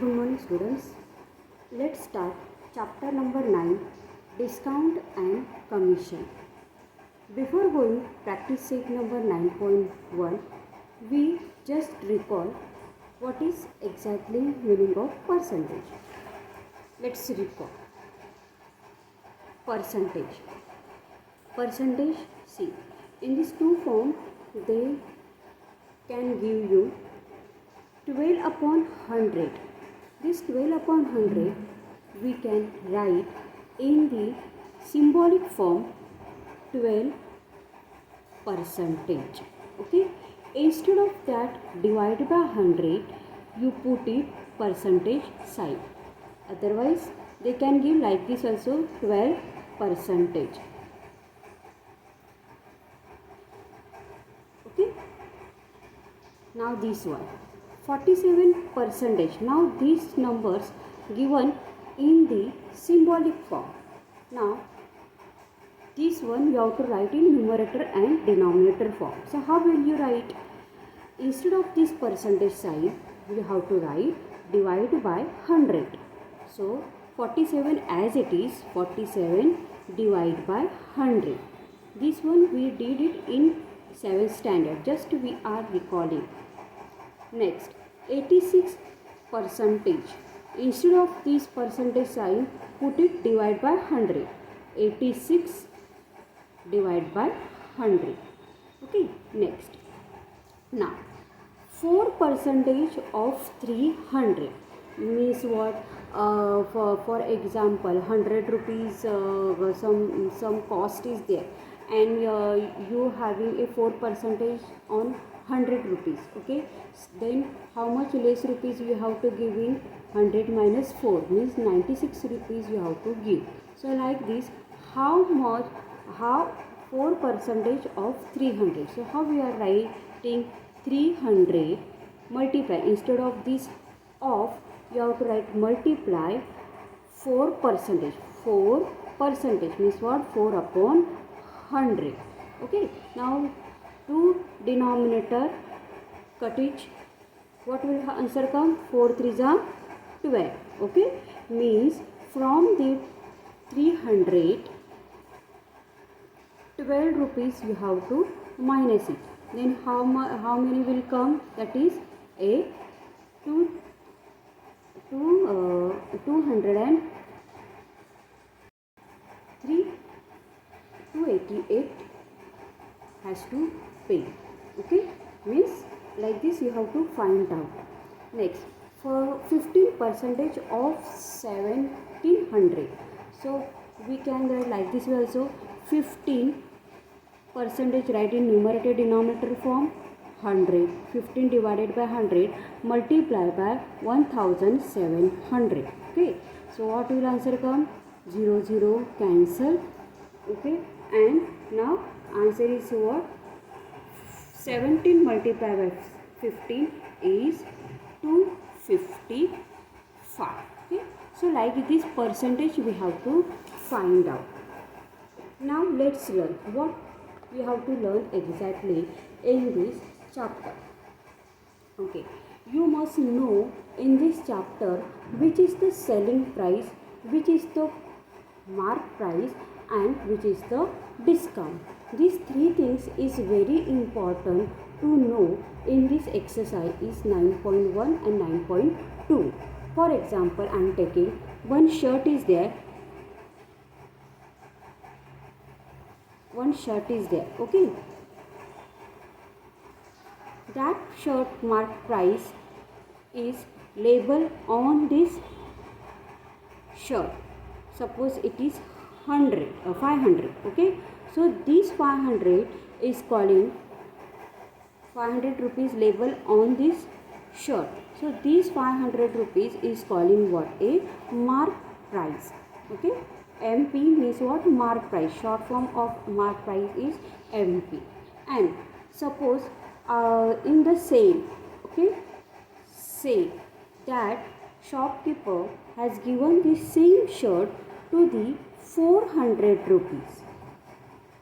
Good morning students. Let's start chapter number 9, Discount and Commission. Before going practice set number 9.1, we just recall what is exactly meaning of percentage. Let's recall. Percentage. Percentage, see, in these two forms they can give you 12 upon 100. This 12 upon 100 we can write in the symbolic form 12 percentage. Okay, instead of that divide by 100 you put it percentage sign. Otherwise they can give like this also 12 percentage. Okay, now this one 47 percentage. Now these numbers given in the symbolic form. Now this one you have to write in numerator and denominator form. So how will you write? Instead of this percentage sign you have to write divide by 100. So 47 as it is, 47 divide by 100. This one we did it in 7th standard, just we are recalling. Next, 86 percentage. Instead of this percentage sign, put it divide by 100. 86 divide by 100. Okay, next. Now, 4 percentage of 300 means what? For example, 100 rupees some cost is there, and you having a 4 percentage on 100 rupees. Okay, then how much less rupees you have to give in 100 minus 4 means 96 rupees you have to give. So like this, how 4 percentage of 300. So how we are writing 300 multiply, instead of this of you have to write multiply 4 percentage. 4 percentage means what? 4 upon 100. Okay, now to denominator cut it. What will answer come? 4 3s are 12. Okay, means from the 300 12 rupees you have to minus it. Then how many will come? That is a 288 has to pay. Okay, means like this you have to find out. Next, for 15 percentage of 1700. So we can write like this way also. 15 percentage write in numerator denominator form 100. 15 divided by 100 multiply by 1700. Okay, so what will answer come? 0 0 cancel. Okay, and now answer is what? 17 multiplied by 15 is 255. Okay, so like this percentage we have to find out. Now let's learn what we have to learn exactly in this chapter. Okay, you must know in this chapter which is the selling price, which is the mark price, and which is the discount. These three things is very important to know in this exercise is 9.1 and 9.2. For example, I am taking one shirt is there. One shirt is there. Okay, that shirt mark price is labeled on this shirt. Suppose it is 500. Okay, so this 500 is calling 500 rupees label on this shirt. So this 500 rupees is calling what? A mark price. Okay, MP means what? Mark price. Short form of mark price is MP. And suppose in the sale, okay, say that shopkeeper has given the same shirt to the 400 rupees.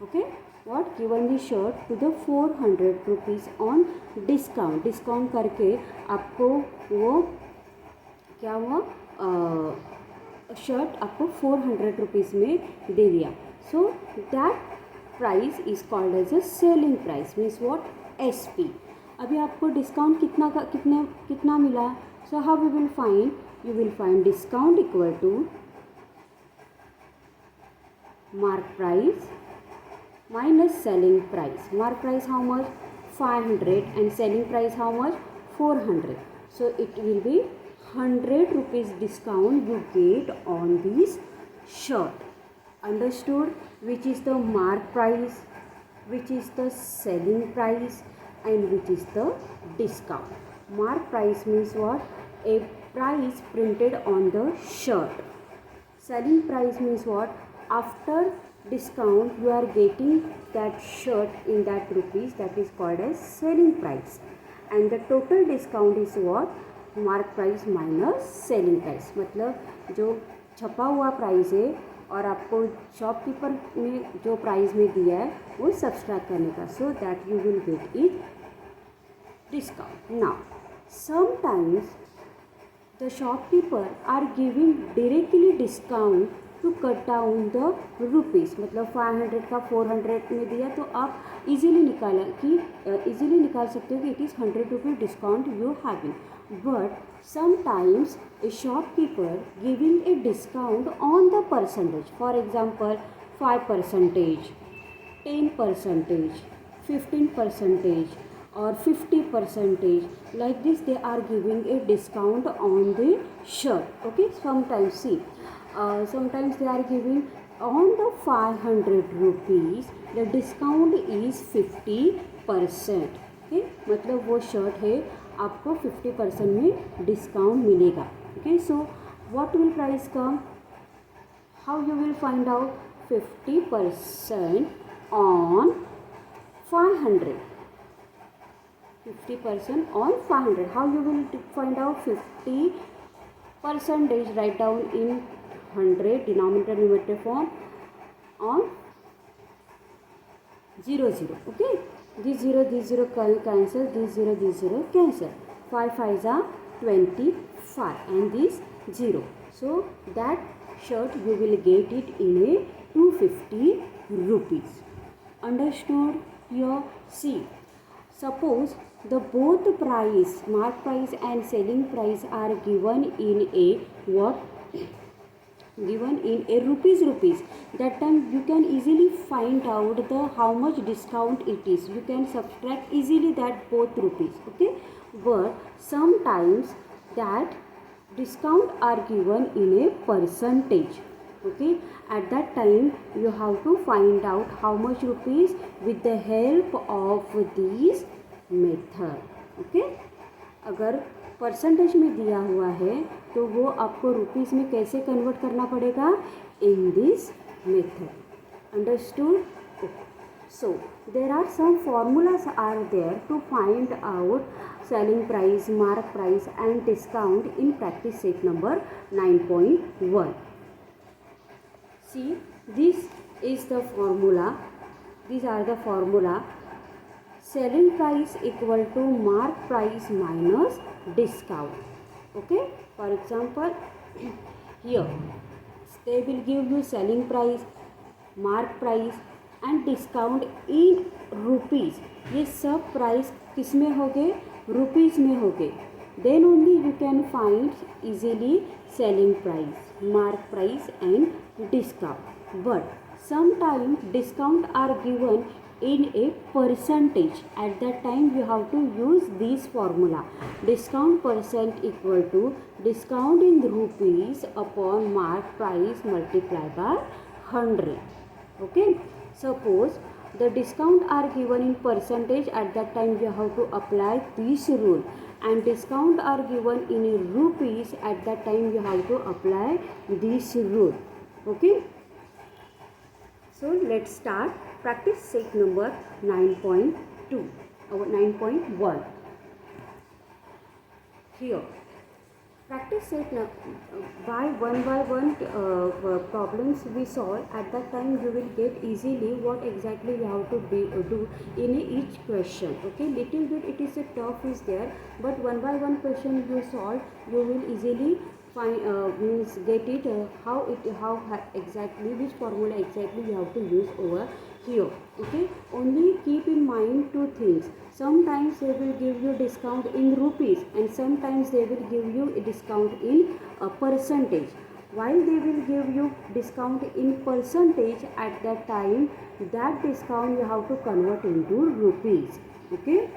Okay, what? Given the shirt to the 400 rupees on discount करके आपको वो क्या हुआ, shirt आपको 400 rupees में दे दिया. So that price is called as a selling price, means what, SP. अभी आपको डिस्काउंट कितना मिला. So how we will find, you will find discount equal to mark price minus selling price. Mark price how much, 500, and selling price how much, 400. So it will be 100 rupees discount you get on this shirt. Understood? Which is the mark price, which is the selling price, and which is the discount. Mark price means what, a price printed on the shirt. Selling price means what, after discount you are getting that shirt in that rupees, that is called as selling price. And the total discount is what, mark price minus selling price. मतलब जो छपा हुआ price है और आपको shopkeeper ने जो price में दिया है वो सब्सट्रैक्ट करने का, so that you will get it discount. Now sometimes the shopkeeper are giving directly discount to cut down the rupees. मतलब 500 का 400 में दिया तो आप इजीली निकाल सकते हो कि it is 100 rupees discount you having. But sometimes a shopkeeper giving a discount on the percentage. For example 5%, 10%, 15%, or 50%, like this they are giving a discount on the shirt. Okay, sometimes see, sometimes they are giving on the 500 rupees the discount is 50%. okay, मतलब वो shirt है आपको 50% में discount मिलेगा. okay, so what will price come, how you will find out 50% on 500, 50% on 500. How you will find out 50 percentage, write down in 100 denominator numerator form on 0 0. okay, this 0 cancel, this 0 cancel, 5 5s are 25 and this 0. So that shirt you will get it in a 250 rupees. Understood? Here see, suppose the both price, mark price and selling price are given in a what, given in a rupees. That time you can easily find out the how much discount it is. You can subtract easily that both rupees. okay, but sometimes that discount are given in a percentage. okay, at that time you have to find out how much rupees with the help of these method. Okay, अगर percentage में दिया हुआ है तो वो आपको rupees में कैसे कन्वर्ट करना पड़ेगा, in this method. Understood? So there are some formulas are there to find out selling price, mark price and discount in practice set number 9.1. see, this is the formula, these are the formula. Selling price equal to mark price minus discount. okay, for example here they will give you selling price, mark price and discount in rupees. ये सब price किस में हो गए, rupees में हो गए. then only you can find easily selling price, mark price and discount. but sometimes discount are given in a percentage. at that time you have to use this formula, discount percent equal to discount in rupees upon mark price multiplied by 100. okay, suppose the discount are given in percentage, at that time you have to apply this rule, and discount are given in rupees, at that time you have to apply this rule. okay, so let's start practice set number 9.2 or 9.1. here Practice set by one problems we solve. At that time you will get easily what exactly you have to do in each question. Okay, little bit it is a tough is there, but one by one question you solve, you will easily find means get it how exactly which formula exactly you have to use over here. Okay, only keep in mind two things. Sometimes they will give you discount in rupees and sometimes they will give you a discount in a percentage. While they will give you discount in percentage, at that time that discount you have to convert into rupees. Okay,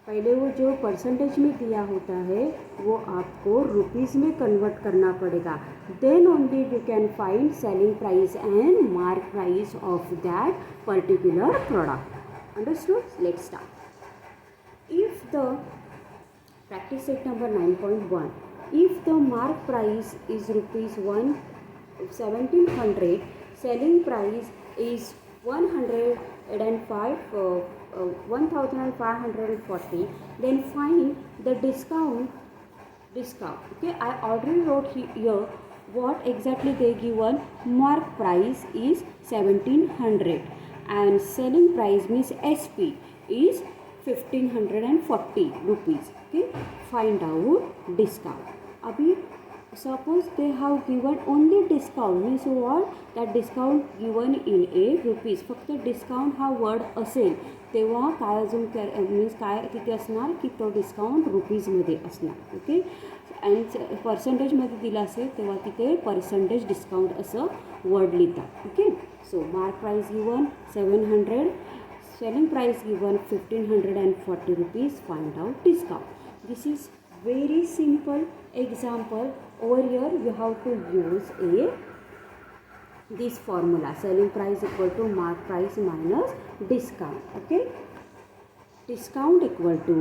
पहले वो जो percentage में दिया होता है वो आपको rupees में कन्वर्ट करना पड़ेगा. Then only you can find selling price and mark price of that particular product. Understood? Let's start. If the practice set number 9.1, if the mark price is rupees 1700, selling price is 1540, then find the discount. Okay, I already wrote here what exactly they given. Mark price is 1700 and selling price means SP is 1540 rupees. Okay, find out discount. Abhi suppose they have given only discount means what, that discount given in a rupees. फक्त discount हा word असेल तेव्हा काय अजून means काय तिथे असणार की तो डिस्काउंट रुपीजमध्ये असणार. ओके, अँड पर्सेंटेजमध्ये दिला असेल तेव्हा तिथे पर्सेंटेज डिस्काउंट असं वर्ड लिहितात. Okay, so mark price given 700, selling price given 1540 rupees, find out discount. This is very simple example. Over here you have to use this formula, selling price equal to mark price minus discount. Okay, discount equal to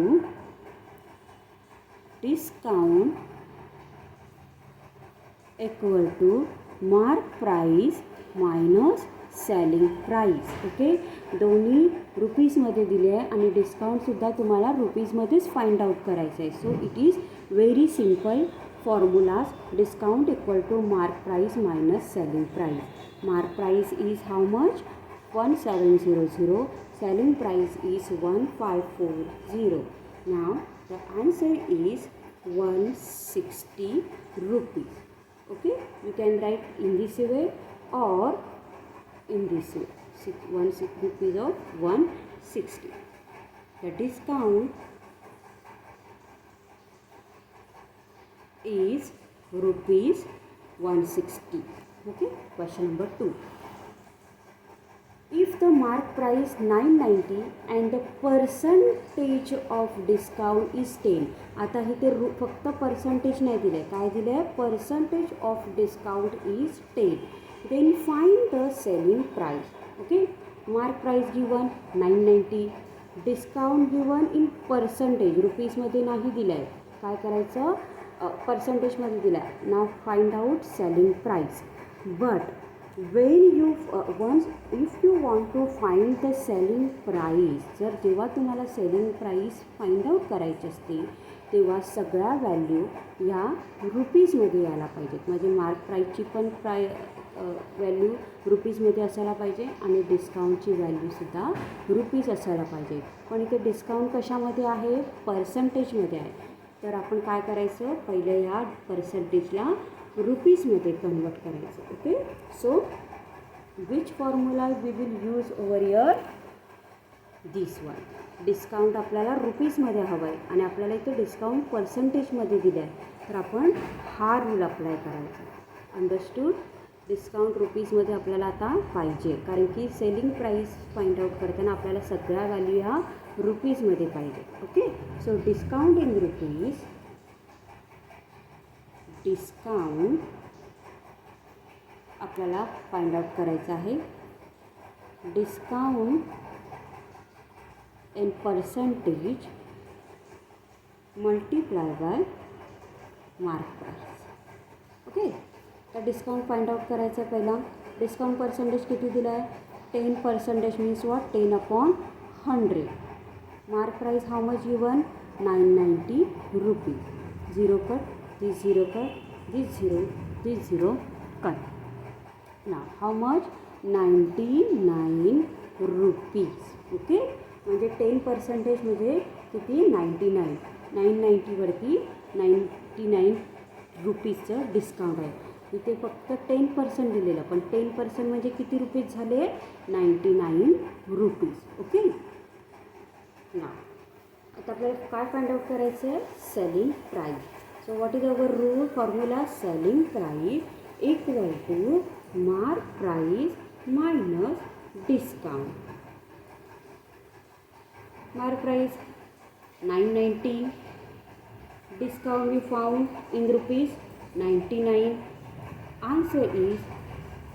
mark price minus selling price. Okay, दोन्ही रुपीजमध्ये दिले आहे आणि डिस्काउंटसुद्धा तुम्हाला रुपीजमध्येच find out करायचं आहे. So it is very simple formulas. Discount equal to mark price minus selling price. Mark price is how much 1700, selling price is 1540. Now the answer is 160 rupees. Okay, you can write in this way or in this way, 160 rupees of 160. The discount is rupees 160. Okay, question number 2. If the mark price 990 and the percentage of discount is 10. आता इथे फक्त percentage नाही दिलं आहे, काय दिलं आहे, percentage of discount is 10. Then find the selling price. Okay, mark price given 990, discount given in percentage, रुपीजमध्ये नाही दिलं आहे, काय करायचं, पर्सेंटेजमध्ये दिलं आहे. Now find out selling price. But when you if you want to find the selling price, जर जेव्हा तुम्हाला सेलिंग प्राइस फाइंड आउट करायची असते तेव्हा सगळ्या व्हॅल्यू या रुपीजमध्ये यायला पाहिजेत. म्हणजे मार्क प्राईसची पण व्हॅल्यू रुपीजमध्ये असायला पाहिजे आणि डिस्काउंटची व्हॅल्यूसुद्धा रुपीज असायला पाहिजे. पण इथे डिस्काउंट कशामध्ये आहे, पर्सेंटेजमध्ये आहे. तर आपण काय करायचं, पहिले या पर्सेंटेजला रुपीजमध्ये कन्वर्ट करायचं. Okay, so which formula we will use over here, this one. Discount आपल्याला रुपीजमध्ये हवं आहे आणि आपल्याला इथे डिस्काउंट पर्सेंटेजमध्ये दिलं आहे, तर आपण हा रूल अप्लाय करायचा. अंडरस्टूड. डिस्काउंट रुपीजमध्ये आपल्याला आता पाहिजे कारण की सेलिंग प्राईस फाइंड आउट करताना आपल्याला सगळ्या व्हॅल्यू ह्या रुपीजमध्ये पाहिजे. Okay, so discount in rupees, discount आपल्याला फाइंड आउट करायचं आहे. Discount in percentage multiply by mark price. Okay, तर डिस्काउंट फाइंड आउट करायचं आहे. पहिला डिस्काउंट पर्सेंटेज किती दिला आहे, 10% means what, 10/100. Mark price how much given, 990 rupees. 0 cut this 0 cut, this 0 cut. Now how much? 99 rupees. Okay, म्हणजे 10% म्हणजे किती? 99. 990 वरती 99 रुपीजचं डिस्काउंट आहे. इथे फक्त 10% दिलेलं, पण 10% म्हणजे किती रुपीज झाले? 99 रुपीज. ओके. ना आता आपल्याला काय फाइंड आउट करायचं आहे? Selling price. So what is our rule formula? Selling price equal to mark price minus discount. Mark price 990, discount we found in rupees 99. Answer is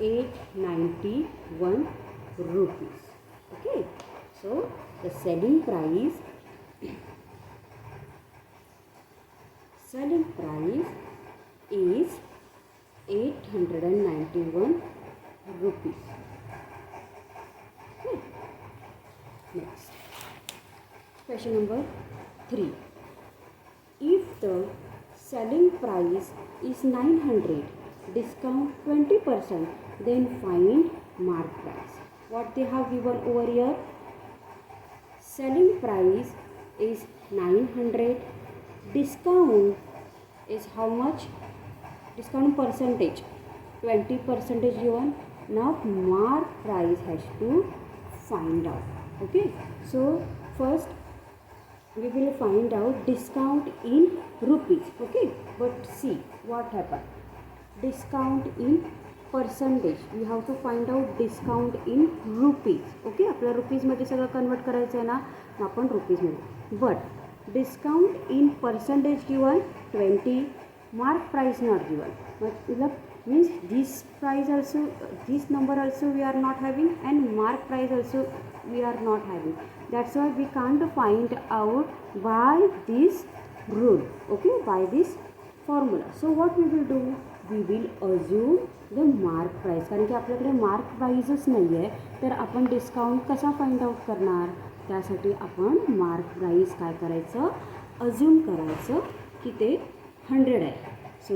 891 rupees. Okay, so the selling price is 891 rupees. Okay. Next, question number 3. If the selling price is 900, discount 20%, then find mark price. What they have given over here? Selling price is 900, discount is how much? Discount percentage 20% given. Now mark price has to find out. Okay, so first we will find out discount in rupees. Okay, but see what happened. Discount in percentage, we have to find out discount in rupees. Okay, आपल्या रुपीजमध्ये सगळं convert करायचं आहे ना, आपण रुपीजमध्ये. But discount in percentage given 20, mark price not given. मतलब means this price also, this number also we are not having, and mark price also we are not having. That's why we can't find out by this rule. Okay, by this formula. So what we will do? We will assume the mark price. कारण की आपल्याकडे mark प्राइसच नाही आहे, तर आपण discount कसा find out करणार? त्यासाठी आपण मार्क प्राइस काय करायचं? अज्यूम करायचं की ते 100 आहे. So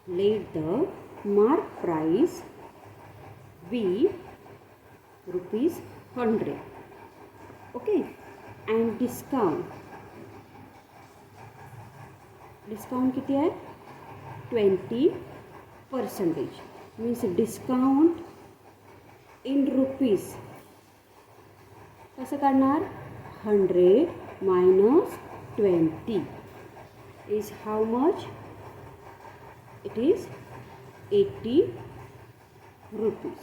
let the mark price be rupees 100. Okay, and discount किती आहे? 20%. means discount in rupees कसं काढणार? 100 minus 20 is how much? It is 80 rupees.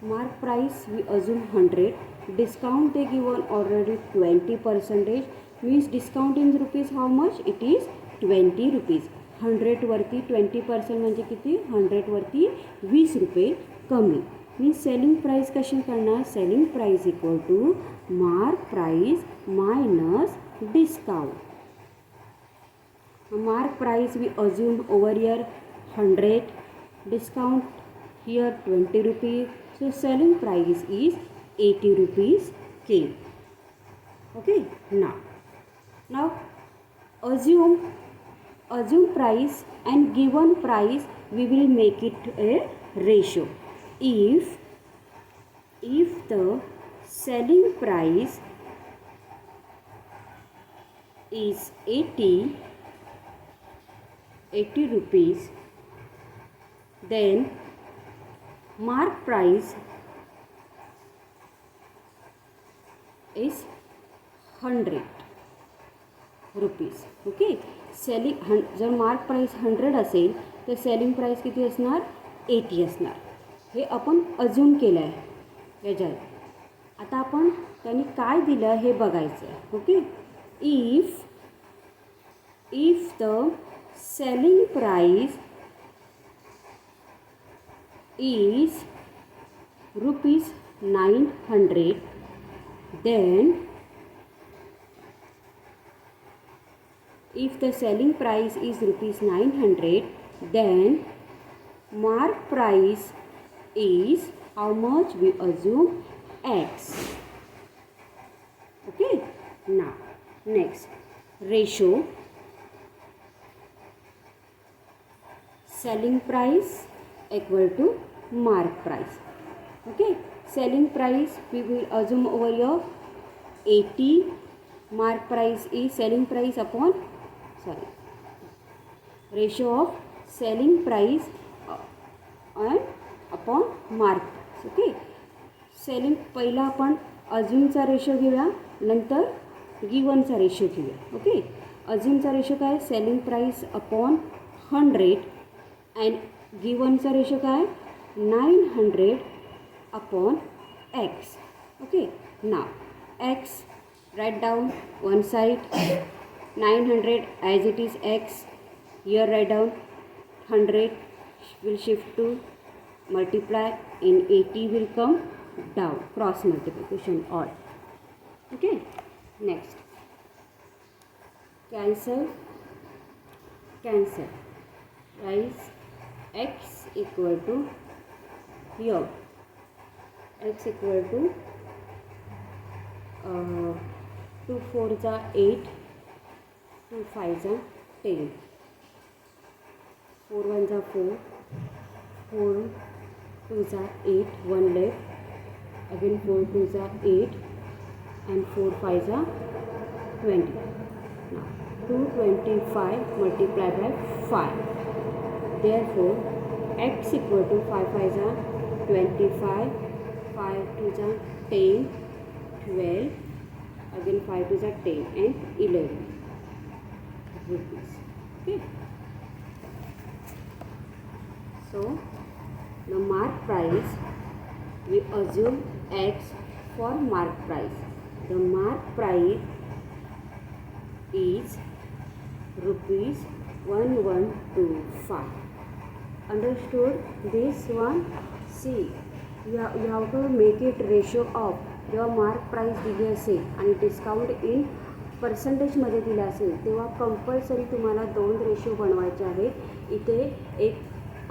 Mark price we assume 100, discount they given already 20%, means discount in rupees how much? It is 20 rupees. 100 वरती 20% म्हणजे किती? 100 वरती 20 रुपये कमी. मीन्स सेलिंग प्राइस कशी करणार? Selling price equal to mark price minus discount. Mark price we assume over here 100, discount here 20 rupees. So selling price is 80 rupees came. Okay, now assume price and given price we will make it a ratio. If the selling price is 80 rupees, then mark price is 100 rupees. Okay, selling जर mark price 100 असेल तर selling price किती असणार? 80 असणार. हे आपण assume केलं आहे याच्यात. आता आपण त्यांनी काय दिलं हे बघायचं आहे. Okay, if the selling price is rupees 900, then if the selling price is rupees 900, then mark price is how much? We assume X. Okay, Now next, ratio selling price equal to mark price. Okay, selling price we will assume over here 80, mark price is selling price upon ratio of selling price and upon mark price. Okay, selling पहिला आपण अज्यूमचा ratio घेऊया, नंतर गिवनचा ratio घेऊया. Okay, अज्यूमचा ratio काय, selling price upon 100 and गिवनचा रेशो काय 900 upon X. Okay, now X write down one side, 900 as it is x, here write down 100 will shift to multiply, in 80 will come down, cross multiplication all. Okay, next, cancel, rise x equal to, here x equal to 2 4 जा 8, 2 5 जा 10, 4 1 जा 4, 4 2 जा 8, 1 left, again 4 2 जा 8 and 4 5 जा 20. Now 225 multiplied by 5. Therefore x equal to 5 5 जा 25, 5 2 जा 10, 12, again 5 2 are 10 and 11 rupees. Okay, so the mark price, we assume x for mark price. The mark price is rupees 1125. Understood this one? See, you have to make it ratio of जेव्हा mark price दिली असेल आणि discount in पर्सेंटेजमध्ये दिलं असेल तेव्हा compulsory तुम्हाला 2 ratio बनवायचे आहेत. इथे एक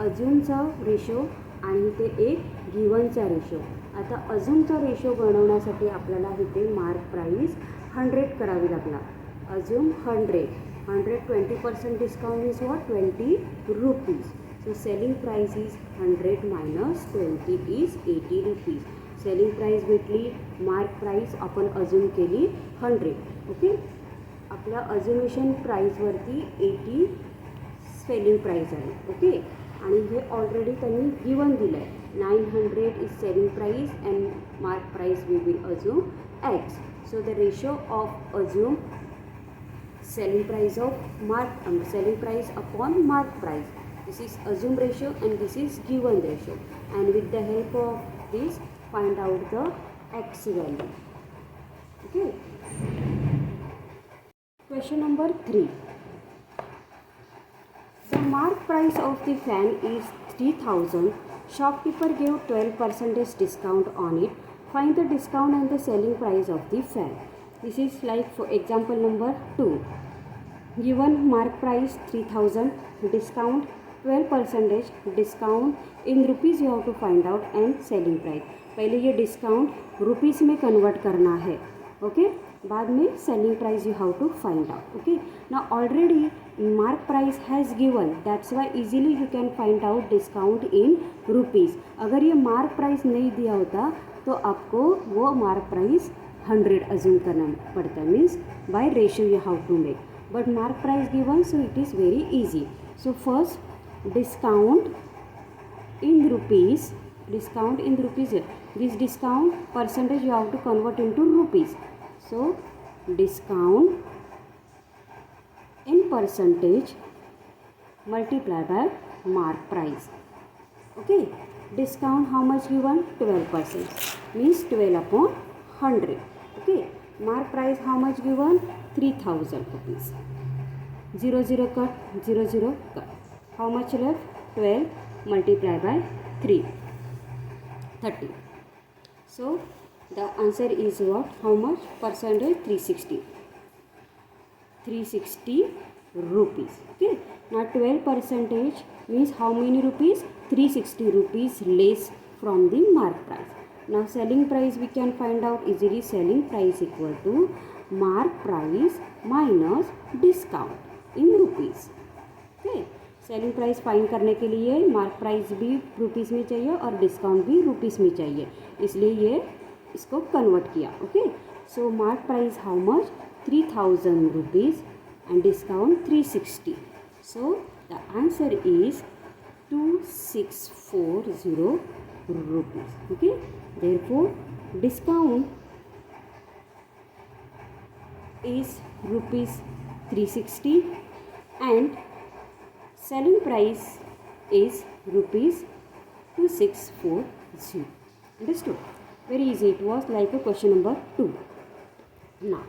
अज्यूमचा रेशो आणि इथे एक गिवनचा रेशो. आता अज्यूमचा रेशो बनवण्यासाठी आपल्याला इथे मार्क प्राईस 100 करावी लागणार. Assume 100 20% discount is what 20 rupees. So selling price is 100 minus 20 is 80 rupees. Selling price भेटली, मार्क प्राइस आपण अज्यूम केली 100. ओके, आपल्या अज्युमेशन प्राईजवरती 80 सेलिंग प्राइस आहे. ओके, आणि हे ऑलरेडी त्यांनी गिवन दिलं आहे. 900 is selling price and mark price we will assume x. So the ratio of assume selling price of mark selling price upon mark price, this is assume ratio and this is given ratio, and with the help of this find out the x value. Okay, question number 3. The mark price of the fan is 3000. Shopkeeper gave 12% discount on it. Find the discount and the selling price of the fan. This is like for example number 2. Given mark price 3000, discount 12% discount in rupees you have to find out, and selling price. पहले ये discount rupees में convert करना है. Okay, बाद में selling price you have to find out. Okay, ना already mark price has given, that's why easily you can find out discount in rupees. अगर ये मार्क प्राइस नहीं दिया होता तो आपको वो मार्क प्राइस 100 अज्यूम करना पड़ता है, means by ratio you have to make. But mark price given, so it is very easy. So first discount in rupees, discount in rupees. This discount percentage you have to convert into rupees. So discount in percentage multiply by mark price. Okay, discount how much given? 12%, means 12 upon 100. Okay, mark price how much given? 3000 rupees. 0 0 cut, 0 0 cut. How much left? 12 multiply by 3, 30. So the answer is what? How much percentage? 360 rupees. Okay, now 12% means how many rupees? 360 rupees less from the mark price. Now selling price we can find out easily. Selling price equal to mark price minus discount in rupees. Okay, selling price find करने के लिए mark price भी rupees में चाहिए और discount भी rupees में चाहिए, इसलिए ये इसको कन्वर्ट किया. Okay, so mark price how much 3000 rupees and discount 360. So the answer is 2640 rupees. Okay, therefore discount is rupees 360 and selling price is rupees 2640. Understood? Very easy. It was like a question number 2. Now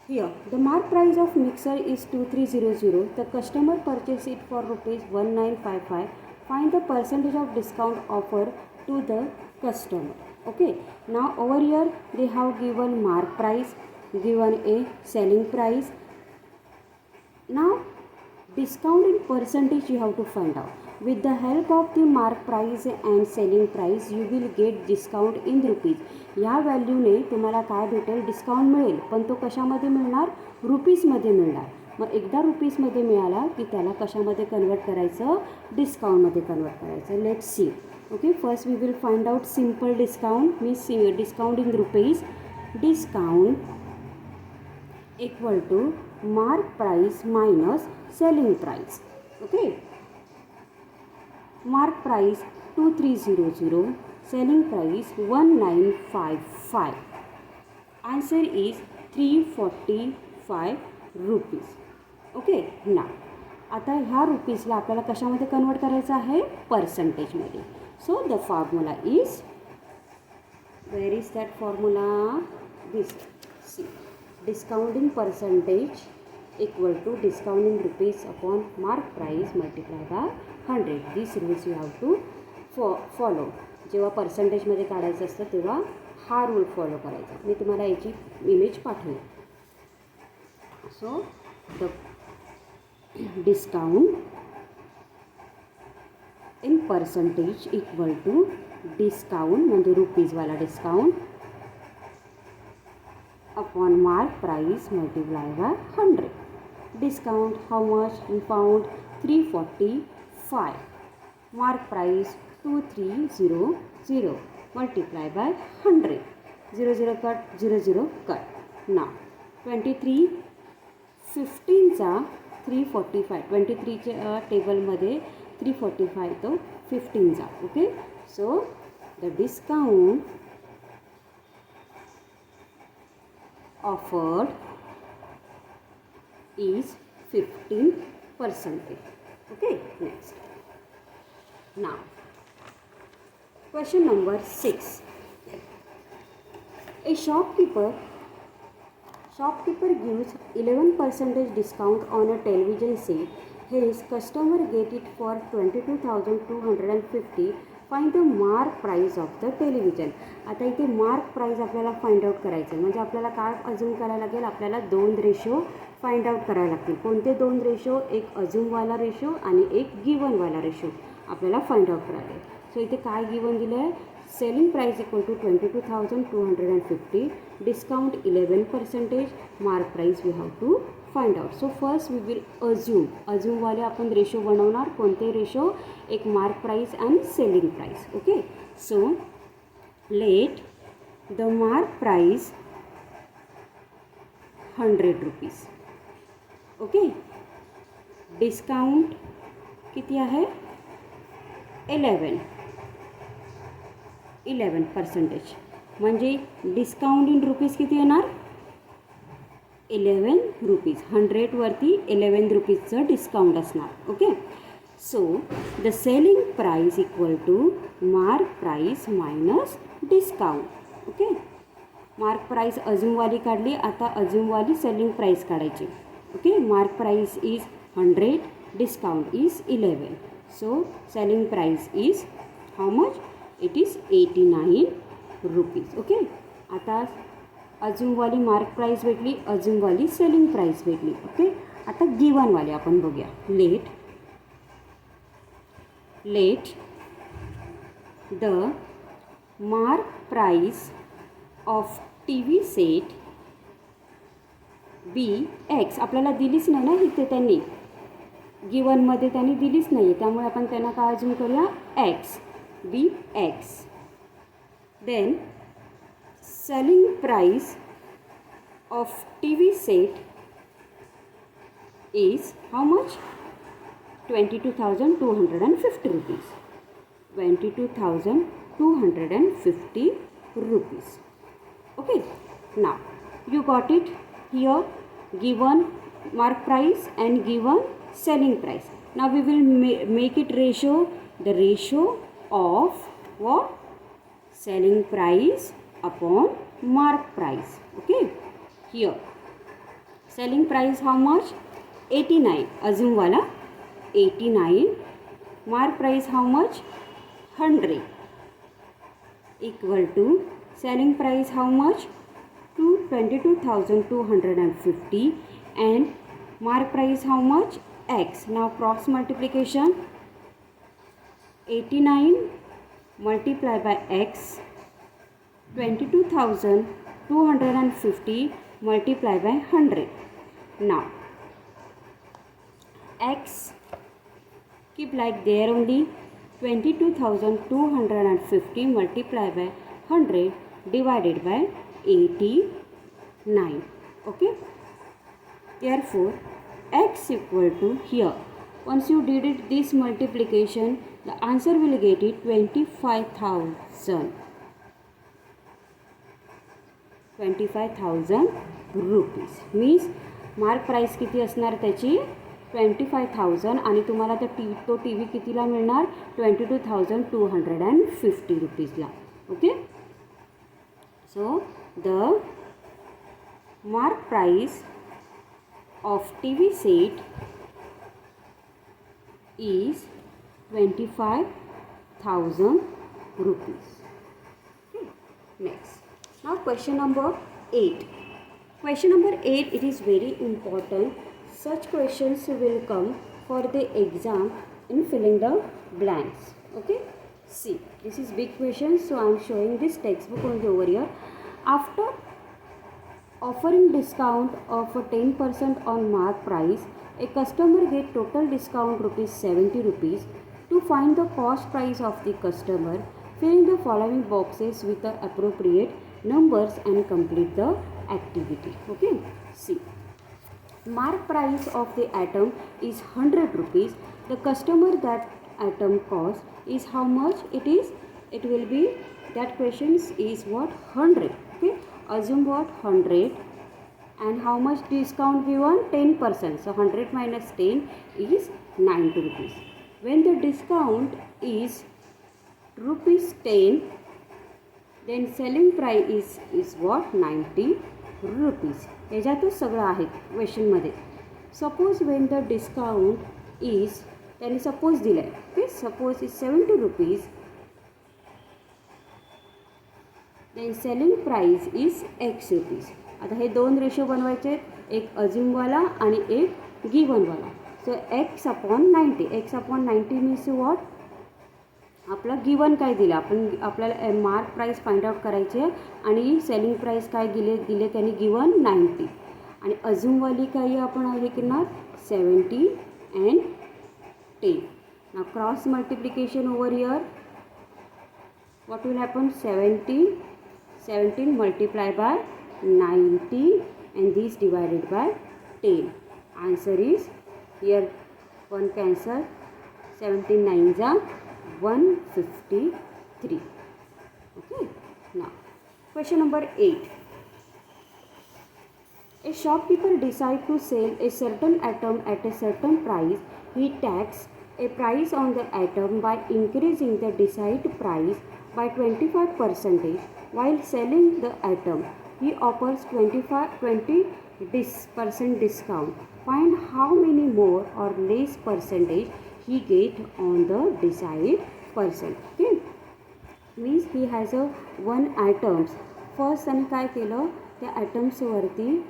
here, the mark price of mixer is 2300. The customer purchased it for rupees 1955. Find the percentage of discount offered to the customer. Okay. Now over here they have given mark price, given a selling price. Now discount in percentage you have to find out. With the help of the mark price and selling price you will get discount in rupees. या व्हॅल्यूने तुम्हाला काय भेटेल, discount मिळेल, पण तो कशामध्ये मिळणार, रुपीजमध्ये मिळणार. मग एकदा रुपीजमध्ये मिळाला की त्याला कशामध्ये कन्वर्ट करायचं, डिस्काउंटमध्ये कन्वर्ट करायचं. Let's see. Okay, first we will find out simple discount means discount in rupees. Discount equal to mark price minus selling price. Okay, mark price 2300, selling price 1955. Answer is 345 rupees. Okay, ना आता ह्या रुपीजला आपल्याला कशामध्ये convert करायचं आहे, पर्सेंटेजमध्ये. So the formula is, where is that formula, this. See, discount in percentage equal to discount in rupees upon mark price multiplied by 100. These rules you have to follow. जेव्हा पर्सेंटेजमध्ये काढायचं असतं तेव्हा हा रूल फॉलो करायचा. मी तुम्हाला याची image पाठवेन. So the discount in percentage equal to discount म्हणजे रुपीजवाला discount upon mark price multiplied by 100. Discount how much we found, 345. Mark price 2300 multiplied by 100. 0 0 cut, 0 0 cut. Now 23 15 चा 345, 23 च्या टेबलमध्ये 345 तो 15 चा. Okay, so the discount offered is 15%. Okay, next. Now question number 6. A shopkeeper gives 11% discount on a television set. His customer get it for 22,250. Find the mark price of the television. आता इथे mark price आपल्याला find out करायचं आहे, म्हणजे आपल्याला काय assume करायला लागेल, आपल्याला 2 रेशो फाइंड आउट करायला लागतील. कोणते 2 रेशो, एक अज्यूमवाला रेशो आणि एक गिवनवाला रेशो आपल्याला फाइंड आउट करायला लागेल. सो इथे काय गिवन दिलं आहे, selling price equal to 22,250, discount 11%, mark price we have to find out. So first we will अज्यूमवाले आपण रेशो बनवणार. कोणते रेशो, एक mark price and selling price. Okay, so let the mark price 100 rupees. Okay, discount किती आहे, 11%. म्हणजे discount in rupees किती येणार, 11 रुपीज. 100 वरती 11 रुपीजचं डिस्काउंट असणार. Okay, so the selling price equal to mark price minus discount. Okay, mark price अजूमवाली काढली, आता अजूमवाली सेलिंग प्राइस काढायची. Okay, mark price is 100, discount is 11. So selling price is how much, it is 89 rupees. Okay, आता अजूमवाली mark price भेटली, अजूमवाली selling price भेटली. ओके, आता गिवनवाली आपण बघूया. Let the mark price of TV set be x आपल्याला दिलीच नाही ना इथे त्यांनी गिवनमध्ये त्यांनी दिलीच नाही आहे, त्यामुळे आपण त्यांना काय अजून करूया X B X. Then selling price of T V set is how much 22,250 rupees. 22,250 rupees. Okay, now you got it here, given mark price and given selling price. Now we will make it ratio, the ratio of what? Selling price upon mark price. Okay, here selling price how much? 89, assume wala 89, mark price how much? 100, equal to selling price how much? 22,250 and mark price how much? X. Now cross multiplication, 89 multiply by X, 22,250 multiply by 100. Now X keep like there only, 22,250 multiplied by 100 divided by 89. Okay, therefore X equal to here, once you did it this multiplication, the answer will get it 25,000 rupees. means mark price किती असणार त्याची 25,000 आणि तुम्हाला तो T V कितीला मिळणार 22,250 रुपीजला. Okay, so the mark price of T V set is 25,000 rupees. Okay. Next, now question number 8. Question number 8, it is very important. Such questions will come for the exam in filling the blanks. Okay, see, this is big question, so I am showing this textbook only over here. After offering discount of 10% on mark price, a customer get total discount rupees 70 rupees. To find the cost price of the customer, fill in the following boxes with the appropriate numbers and complete the activity. Okay, see, mark price of the item is 100 rupees. The customer that item cost is how much? It will be, that questions is what? 100. Okay, assume what? 100, and how much discount given? 10%. So 100 minus 10 is 90 rupees. When the discount is rupees 10, then selling price is what? 90 rupees. याच्यातच सगळं आहे क्वेश्चनमध्ये. Suppose when the discount is, त्याने suppose दिलं आहे. Okay, suppose is 70 rupees, then selling price is X rupees. आता हे दोन रेशो बनवायचे आहेत, एक अज्युमवाला आणि एक गिवनवाला. So X upon 90, X upon 90 means what? आपलं गिवन काय दिलं, आपल्याला मार्क प्राईस फाइंड आउट करायची आहे आणि सेलिंग प्राईस काय दिले त्यांनी गिवन 90, आणि अजूनवाली काही आपण हे करणार 70 अँड 10. ना cross multiplication over here, what will happen? 17 multiplied by 90 and this divided by 10. Answer is here, one cancel, 17 9s are 153. Okay, now question number 8. A shopkeeper decides to sell a certain item at a certain price. He taxes a price on the item by increasing the desired price by 25% while selling the item. He offers 20% discount. Find how many more or less percentage he get on the desired percent. Okay, means he has a one items. First त्यांनी काय केलं, त्या आयटम्सवरती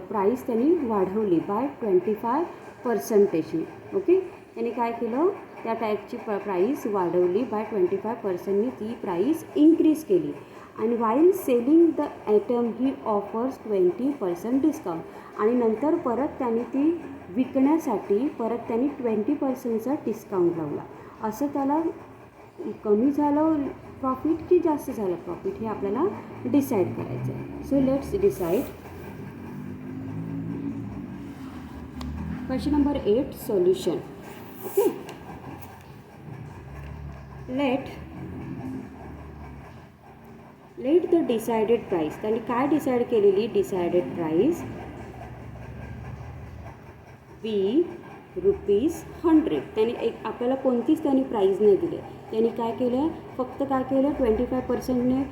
price त्यांनी वाढवली bye 25%. Okay, त्यांनी काय केलं, त्या टाईपची प्राईस वाढवली बाय 25%नी ती प्राईस इन्क्रीज केली. आणि while selling the item he offers 20% discount आणि नंतर परत त्याने ती विकण्यासाठी परत त्यांनी 20%चा डिस्काउंट लावला. असं त्याला कमी झालं प्रॉफिट की जास्त झालं प्रॉफिट हे आपल्याला डिसाईड करायचं आहे. So let's decide. Question number 8 solution. Okay, let the decided price. त्यांनी काय डिसाईड केलेली डिसाइडेड प्राईस बी ₹100. त्यांनी आपल्याला कोणतीच त्यांनी प्राईज नाही दिली. त्यांनी काय केलं फक्त काय केलं 25%ने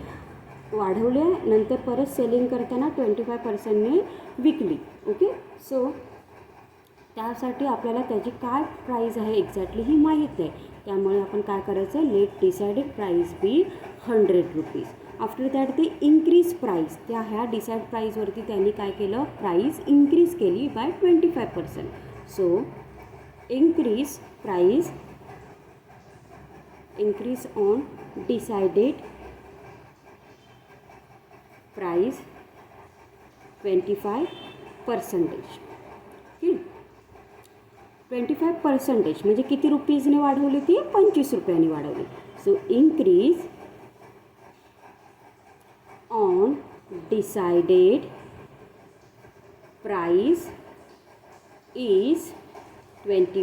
वाढवले नंतर परत सेलिंग करताना 25%ने विकली. ओके, सो त्यासाठी आपल्याला त्याची काय प्राईज आहे एक्झॅक्टली ही माहीत नाही. त्यामुळे आपण काय करायचं let decided price be ₹100. After that ते इन्क्रीज प्राईस. त्या ह्या डिसाईड प्राईजवरती त्यांनी काय केलं प्राईस इन्क्रीज केली by 25%. So increase price increase on decided price 25%. Okay, 25% म्हणजे किती रुपीजने वाढवली ती 25 रुपयांनी वाढवली. सो increase on decided price is 25